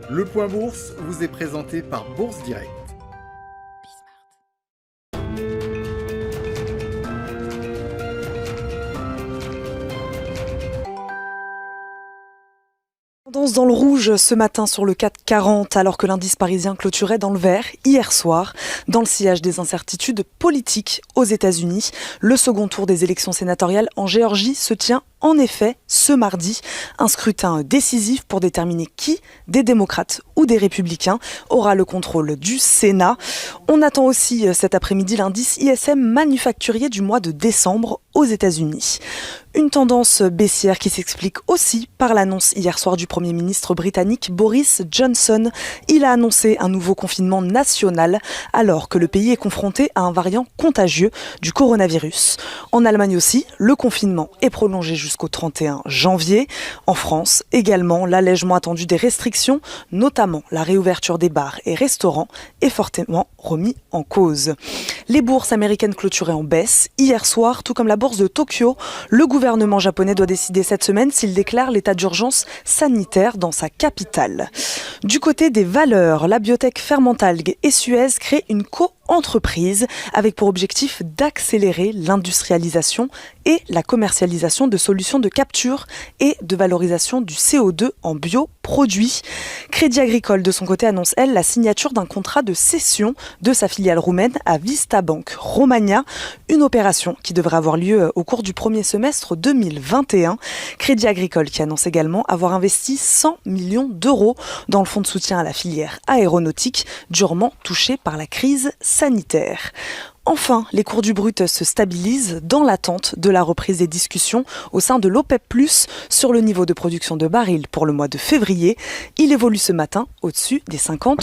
Le Point Bourse vous est présenté par Bourse Direct. Tendance dans le rouge ce matin sur le CAC 40 alors que l'indice parisien clôturait dans le vert hier soir. Dans le sillage des incertitudes politiques aux États-Unis, le second tour des élections sénatoriales en Géorgie se tient en effet ce mardi. Un scrutin décisif pour déterminer qui, des démocrates ou des républicains, aura le contrôle du Sénat. On attend aussi cet après-midi l'indice ISM manufacturier du mois de décembre aux États-Unis. Une tendance baissière qui s'explique aussi par l'annonce hier soir du Premier ministre britannique Boris Johnson. Il a annoncé un nouveau confinement national alors que le pays est confronté à un variant contagieux du coronavirus. En Allemagne aussi, le confinement est prolongé jusqu'au 31 janvier. En France également, l'allègement attendu des restrictions, notamment la réouverture des bars et restaurants, est fortement remis en cause. Les bourses américaines clôturaient en baisse hier soir, tout comme la bourse de Tokyo. Le gouvernement japonais doit décider cette semaine s'il déclare l'état d'urgence sanitaire dans sa capitale. Du côté des valeurs, la biotech Fermentalg et Suez créent une co-entreprise avec pour objectif d'accélérer l'industrialisation et la commercialisation de solutions de capture et de valorisation du CO2 en bioproduits. Crédit Agricole, de son côté, annonce, elle, la signature d'un contrat de cession de sa filiale roumaine à Vista Bank Romania, une opération qui devrait avoir lieu au cours du premier semestre 2021. Crédit Agricole qui annonce également avoir investi 100 millions d'euros dans le fonds de soutien à la filière aéronautique, durement touchée par la crise sanitaire. Enfin, les cours du brut se stabilisent dans l'attente de la reprise des discussions au sein de l'OPEP+, sur le niveau de production de barils pour le mois de février. Il évolue ce matin au-dessus des $50.